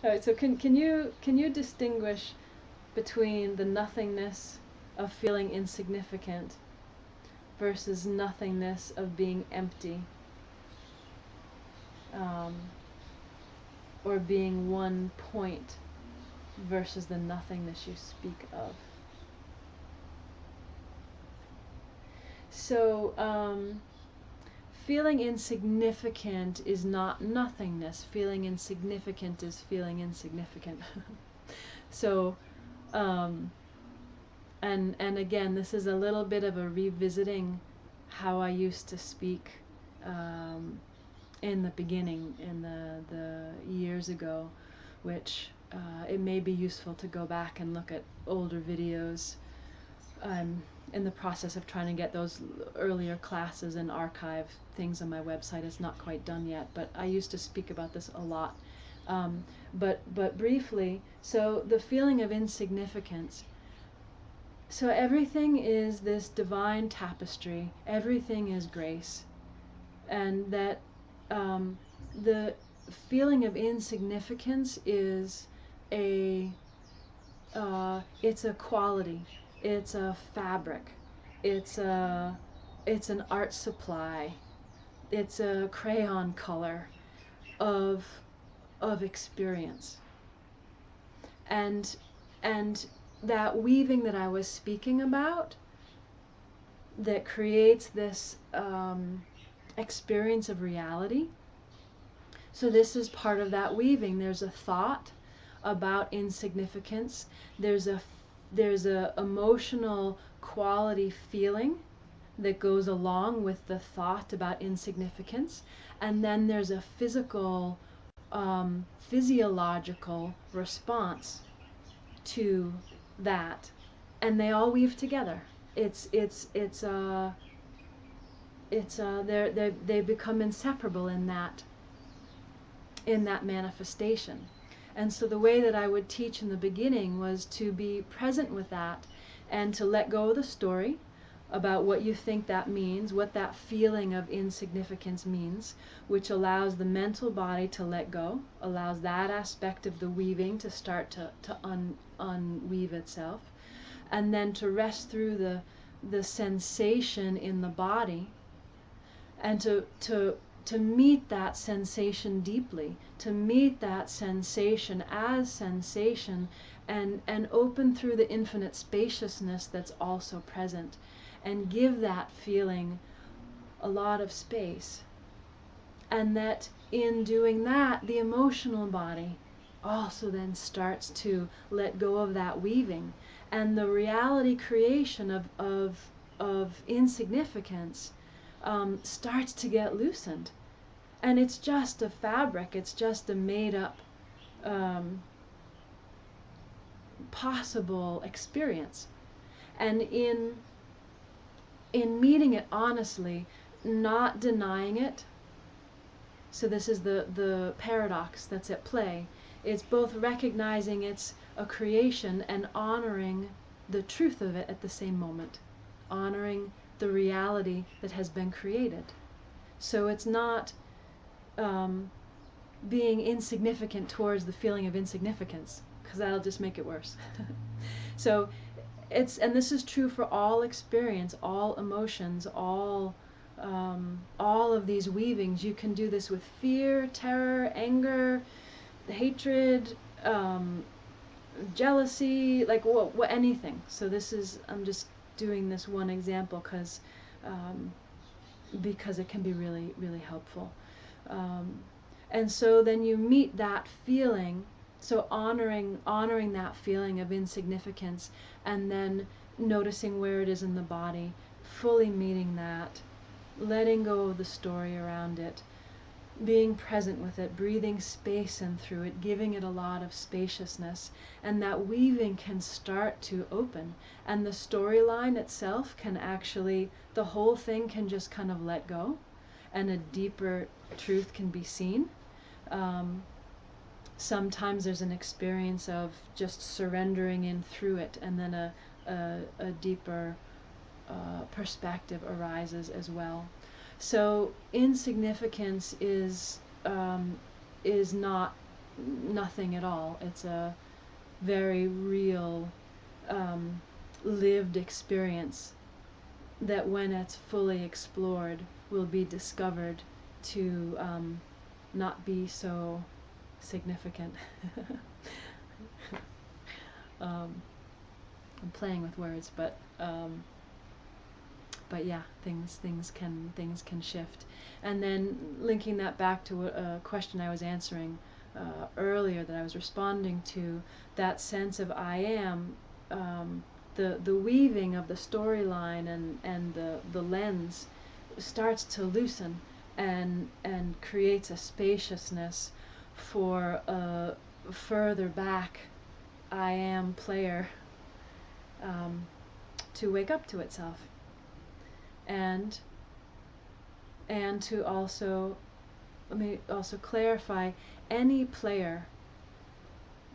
All right, so can you distinguish between the nothingness of feeling insignificant versus nothingness of being empty, um, or being one point versus the nothingness you speak of? So feeling insignificant is not nothingness. Feeling insignificant is feeling insignificant. So, and again, this is a little bit of a revisiting how I used to speak in the beginning, in the years ago, which it may be useful to go back and look at older videos. I'm in the process of trying to get those earlier classes and archive things on my website. It's not quite done yet, but I used to speak about this a lot. But briefly, so the feeling of insignificance. So everything is this divine tapestry. Everything is grace, and that the feeling of insignificance is it's a quality. It's a fabric. It's an art supply. It's a crayon color of experience. And that weaving that I was speaking about, that creates this experience of reality. So this is part of that weaving. There's a thought about insignificance. There's a emotional quality feeling that goes along with the thought about insignificance, and then there's a physical, physiological response to that, and they all weave together. They become inseparable in that manifestation. And so the way that I would teach in the beginning was to be present with that and to let go of the story about what you think that means, what that feeling of insignificance means, which allows the mental body to let go, allows that aspect of the weaving to start to unweave itself, and then to rest through the sensation in the body, and to meet that sensation deeply, to meet that sensation as sensation, and open through the infinite spaciousness that's also present, and give that feeling a lot of space. And that in doing that, the emotional body also then starts to let go of that weaving, and the reality creation of insignificance starts to get loosened. And it's just a fabric, it's just a made up possible experience. And in meeting it honestly, not denying it, so this is the paradox that's at play. It's both recognizing it's a creation and honoring the truth of it at the same moment, honoring the reality that has been created. So it's not being insignificant towards the feeling of insignificance, because that'll just make it worse. So and this is true for all experience, all emotions, all of these weavings. You can do this with fear, terror, anger, hatred, jealousy, like what anything. So I'm just doing this one example because it can be really, really helpful. And so then you meet that feeling, so honoring that feeling of insignificance, and then noticing where it is in the body, fully meeting that, letting go of the story around it, being present with it, breathing space in through it, giving it a lot of spaciousness, and that weaving can start to open, and the storyline itself can actually, the whole thing can just kind of let go, and a deeper truth can be seen. Sometimes there's an experience of just surrendering in through it, and then a deeper perspective arises as well. So insignificance is not nothing at all. It's a very real, lived experience that when it's fully explored will be discovered to not be so significant. I'm playing with words, but yeah, things can shift. And then linking that back to a question I was answering earlier, that I was responding to, that sense of I am, the weaving of the storyline and the lens starts to loosen and creates a spaciousness for a further back I am player to wake up to itself, and to also, let me also clarify, any player,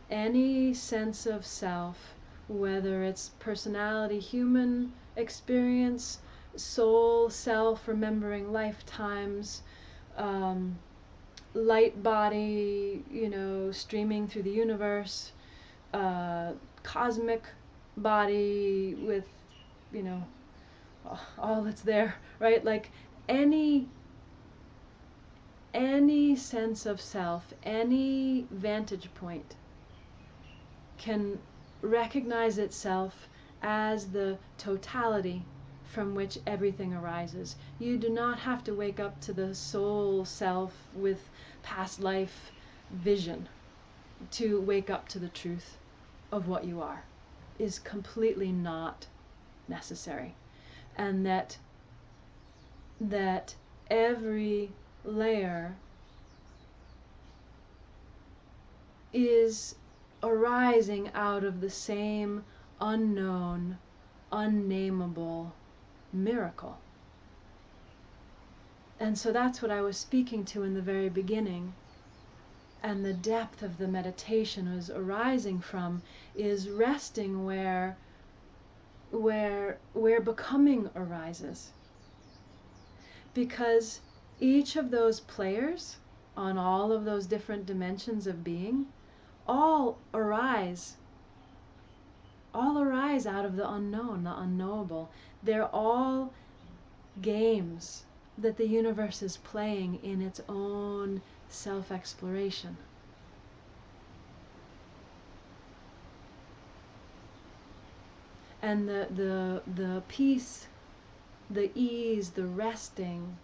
any sense of self, whether it's personality, human experience, soul, self, remembering lifetimes, light body, streaming through the universe, cosmic body with, all that's there, right? Like any sense of self, any vantage point can recognize itself as the totality from which everything arises. You do not have to wake up to the soul self with past life vision to wake up to the truth of what you are. Is completely not necessary. And that every layer is arising out of the same unknown, unnameable miracle. And so that's what I was speaking to in the very beginning. And the depth of the meditation was arising from is resting where becoming arises. Because each of those players on all of those different dimensions of being all arise out of the unknown, the unknowable. They're all games that the universe is playing in its own self-exploration. And the peace, the ease, the resting,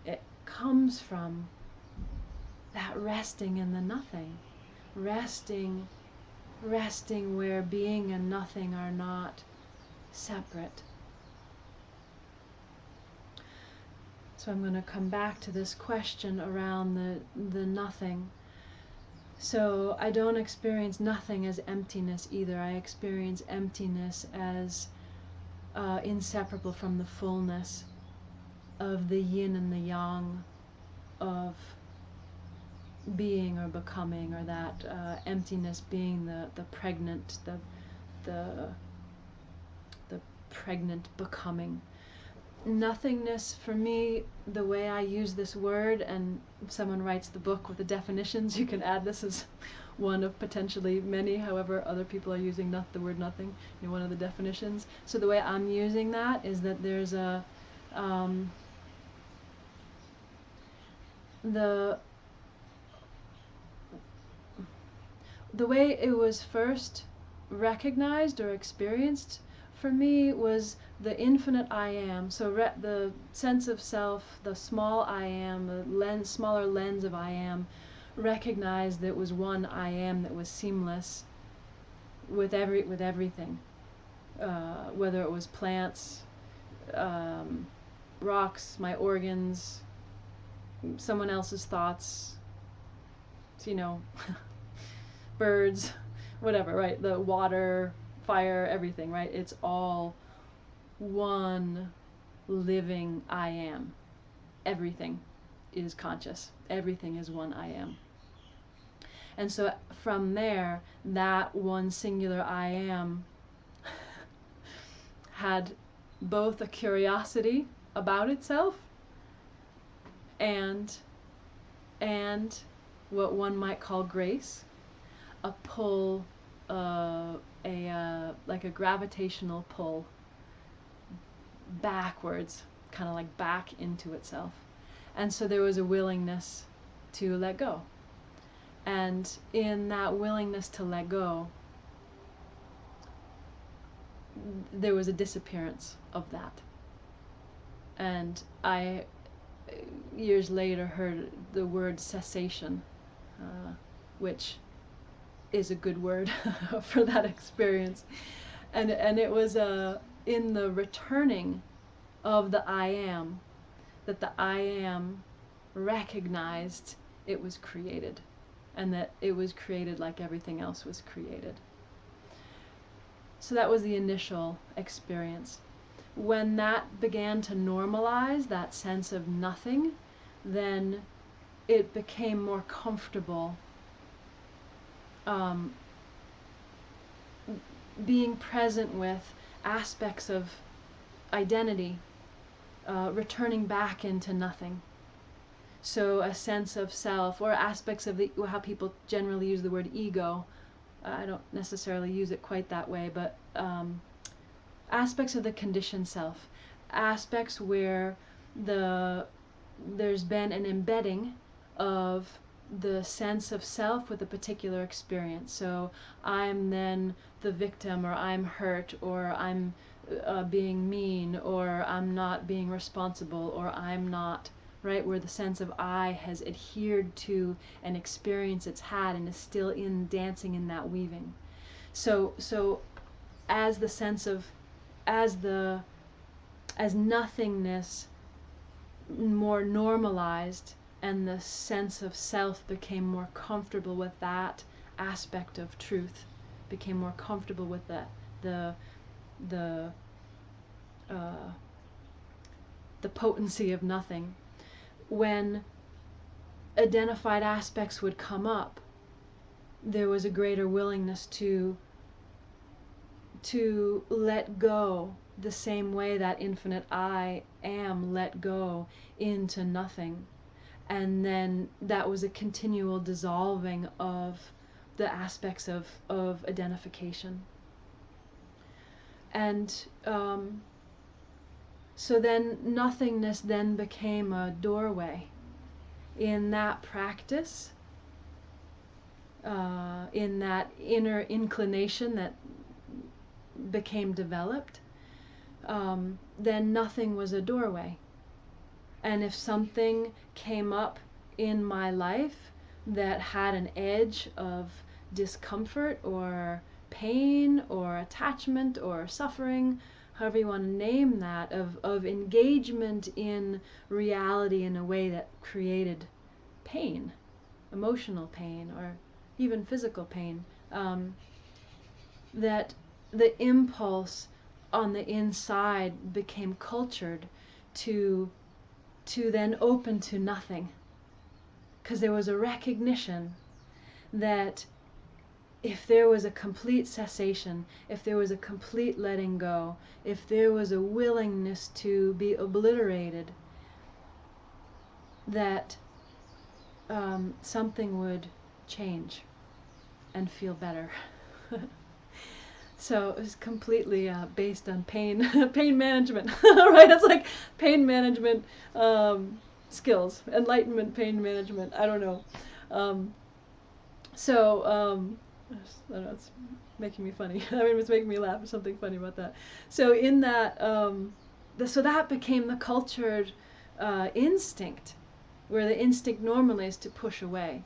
it comes from that resting in the nothing, resting where being and nothing are not separate. So I'm going to come back to this question around the nothing. So I don't experience nothing as emptiness either. I experience emptiness as inseparable from the fullness of the yin and the yang of being or becoming, or that emptiness being the pregnant, the pregnant becoming. Nothingness, for me, the way I use this word, and if someone writes the book with the definitions, you can add this as one of potentially many, however other people are using the word nothing in one of the definitions. So the way I'm using that is that there's a the way it was first recognized or experienced for me was the infinite I am. So the sense of self, the small I am, the smaller lens of I am, recognized that it was one I am that was seamless with everything, whether it was plants, rocks, my organs, someone else's thoughts, birds, whatever, right? The water, fire, everything, right? It's all one living I am. Everything is conscious. Everything is one I am. And so from there, that one singular I am had both a curiosity about itself and what one might call grace, a pull, like a gravitational pull backwards, kind of like back into itself. And so there was a willingness to let go. And in that willingness to let go, there was a disappearance of that. And I, years later, heard the word cessation, which is a good word for that experience. And it was in the returning of the I am, that the I am recognized it was created, and that it was created like everything else was created. So that was the initial experience. When that began to normalize, that sense of nothing, then it became more comfortable being present with aspects of identity returning back into nothing. So a sense of self, or aspects of how people generally use the word ego. I don't necessarily use it quite that way, but aspects of the conditioned self, aspects where there's been an embedding of the sense of self with a particular experience. So I'm then the victim, or I'm hurt, or I'm being mean, or I'm not being responsible, or I'm not, right, where the sense of I has adhered to an experience it's had and is still dancing in that weaving. So as the sense of, as nothingness more normalized, and the sense of self became more comfortable with that aspect of truth, became more comfortable with the potency of nothing. When identified aspects would come up, there was a greater willingness to let go, the same way that infinite I am let go into nothing. And then that was a continual dissolving of the aspects of identification. And so then nothingness then became a doorway. In that practice, in that inner inclination that became developed, then nothing was a doorway. And if something came up in my life that had an edge of discomfort or pain or attachment or suffering, however you want to name that, of engagement in reality in a way that created pain, emotional pain, or even physical pain, that the impulse on the inside became cultured to then open to nothing, because there was a recognition that if there was a complete cessation, if there was a complete letting go, if there was a willingness to be obliterated, that something would change and feel better. So it was completely based on pain management, right? It's like pain management skills, enlightenment pain management. I don't know. I don't know, it's making me funny. I mean, it's making me laugh. There's something funny about that. So in that, so that became the cultured instinct, where the instinct normally is to push away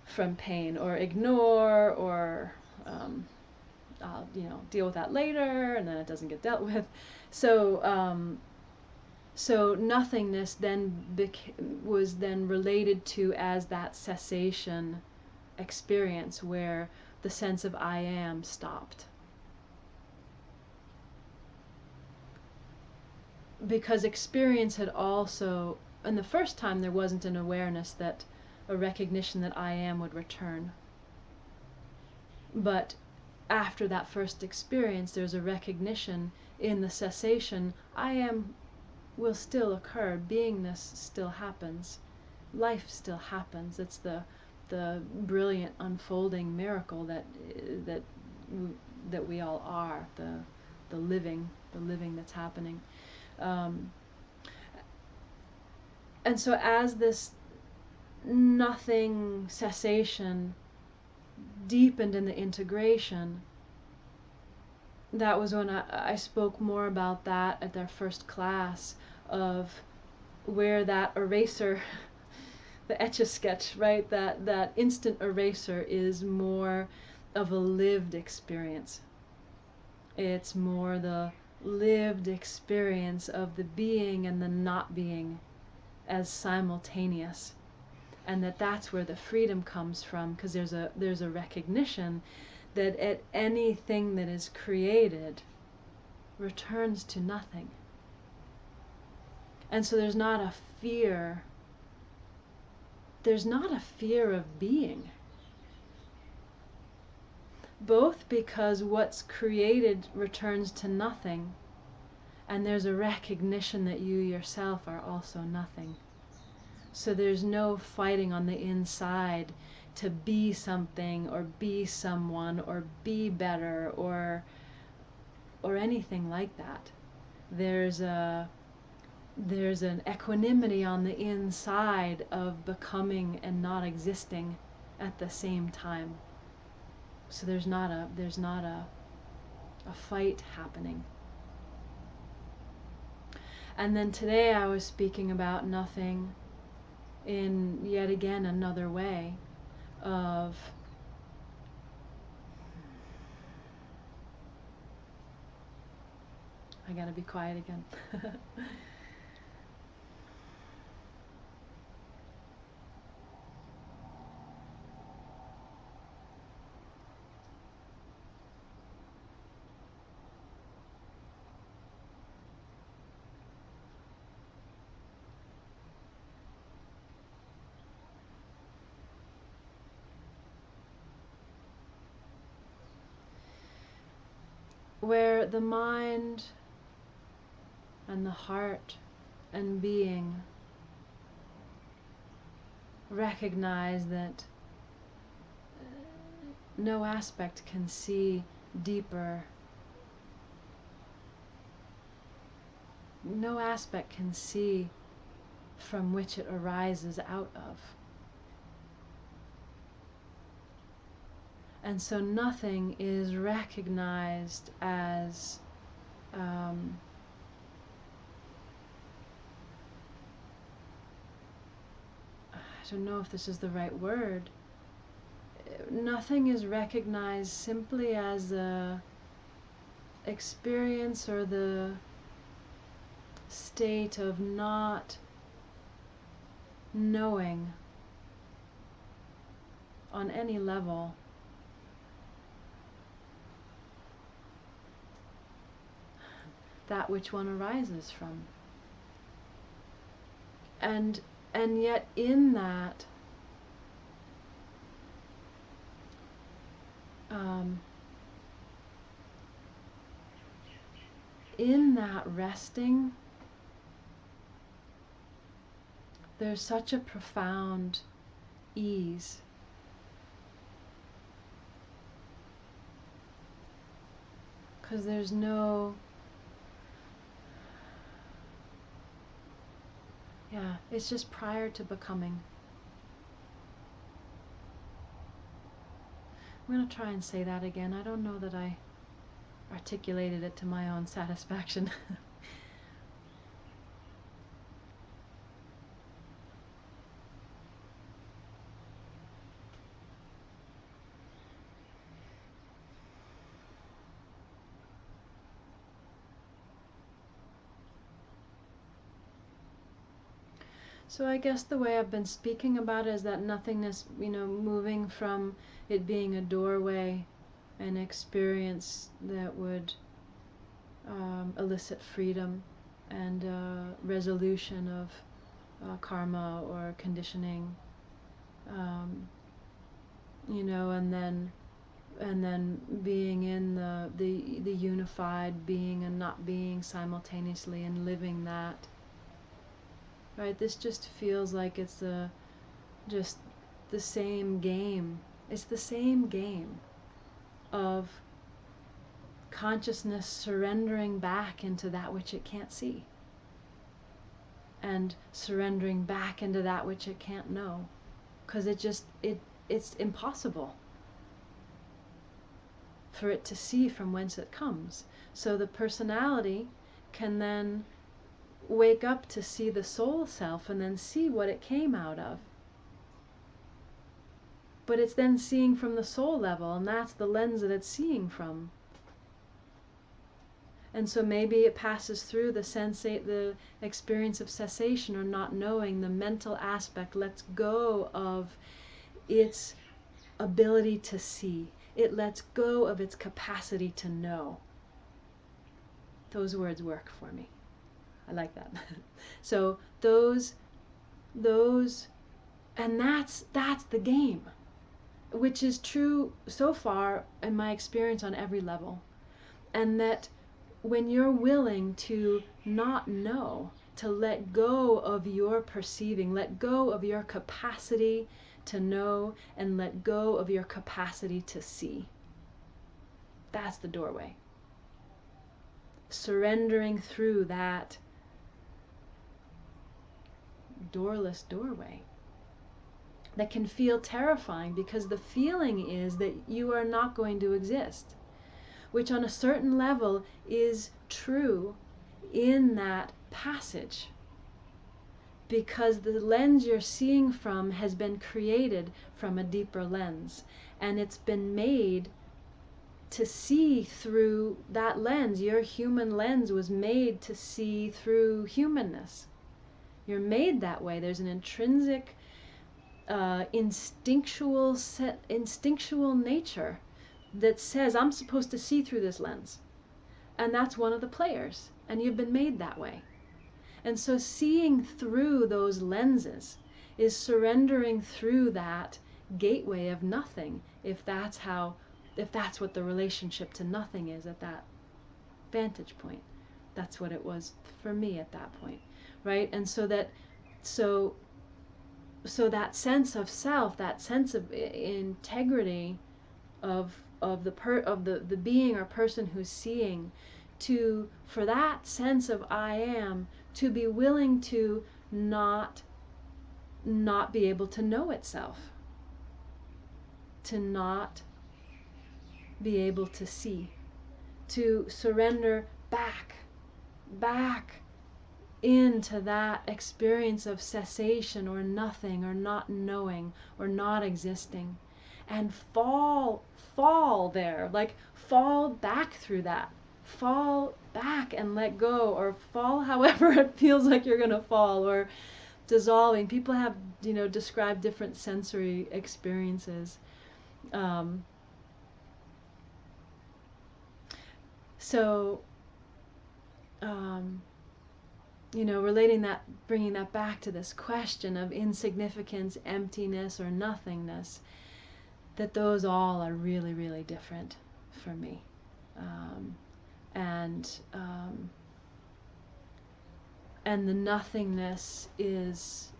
from pain, or ignore, or I'll deal with that later, and then it doesn't get dealt with. So so nothingness then was then related to as that cessation experience, where the sense of I am stopped. Because experience had also, and the first time there wasn't an awareness, that a recognition that I am would return. But after that first experience, there's a recognition in the cessation, I am will still occur. Beingness still happens. Life still happens. It's the brilliant unfolding miracle that we all are, the living that's happening. And so as this nothing cessation deepened in the integration, that was when I spoke more about that at their first class, of where that eraser, the Etch-a-Sketch, right, that instant eraser is more of a lived experience. It's more the lived experience of the being and the not being as simultaneous. And that's where the freedom comes from, because there's a recognition that at anything that is created returns to nothing. And so there's not a fear of being. Both because what's created returns to nothing, and there's a recognition that you yourself are also nothing. So there's no fighting on the inside to be something or be someone or be better or anything like that. There's an equanimity on the inside of becoming and not existing at the same time. So there's not a fight happening. And then today I was speaking about nothing in yet again another way of I gotta be quiet again. Where the mind and the heart and being recognize that no aspect can see deeper. No aspect can see from which it arises out of. And so nothing is recognized as I don't know if this is the right word. Nothing is recognized simply as the experience or the state of not knowing on any level that which one arises from. And yet in that resting, there's such a profound ease. Because there's no, it's just prior to becoming. I'm going to try and say that again. I don't know that I articulated it to my own satisfaction. So I guess the way I've been speaking about it is that nothingness, moving from it being a doorway, an experience that would elicit freedom and resolution of karma or conditioning, and then being in the unified being and not being simultaneously and living that. right? This just feels like it's just the same game. It's the same game of consciousness surrendering back into that which it can't see, and surrendering back into that which it can't know, because it's impossible for it to see from whence it comes. So the personality can then wake up to see the soul self and then see what it came out of. But it's then seeing from the soul level, and that's the lens that it's seeing from. And so maybe it passes through the experience of cessation or not knowing, the mental aspect lets go of its ability to see. It lets go of its capacity to know. Those words work for me. I like that. So those, and that's the game, which is true so far in my experience on every level. And that when you're willing to not know, to let go of your perceiving, let go of your capacity to know, and let go of your capacity to see, that's the doorway. Surrendering through that doorless doorway that can feel terrifying, because the feeling is that you are not going to exist, which on a certain level is true in that passage, because the lens you're seeing from has been created from a deeper lens, and it's been made to see through that lens. Your human lens was made to see through humanness. You're made that way. There's an intrinsic instinctual nature that says, I'm supposed to see through this lens. And that's one of the players. And you've been made that way. And so seeing through those lenses is surrendering through that gateway of nothing, if that's what the relationship to nothing is at that vantage point. That's what it was for me at that point, right? And so that sense of self, that sense of integrity of the being or person who's seeing, for that sense of I am to be willing to not be able to know itself, to not be able to see, to surrender back into that experience of cessation or nothing or not knowing or not existing, and fall there, like fall back through that, fall back and let go, or fall however it feels like you're gonna fall, or dissolving. People have described different sensory experiences. Relating that, bringing that back to this question of insignificance, emptiness, or nothingness, that those all are really, really different for me. And the nothingness is,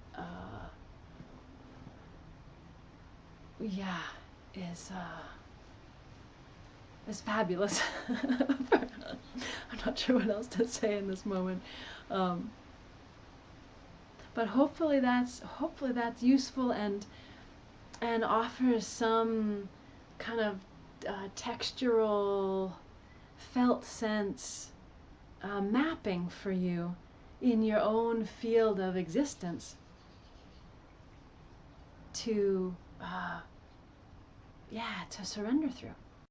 is fabulous. I'm not sure what else to say in this moment. But hopefully that's useful and offers some kind of textural, felt sense mapping for you in your own field of existence to surrender through.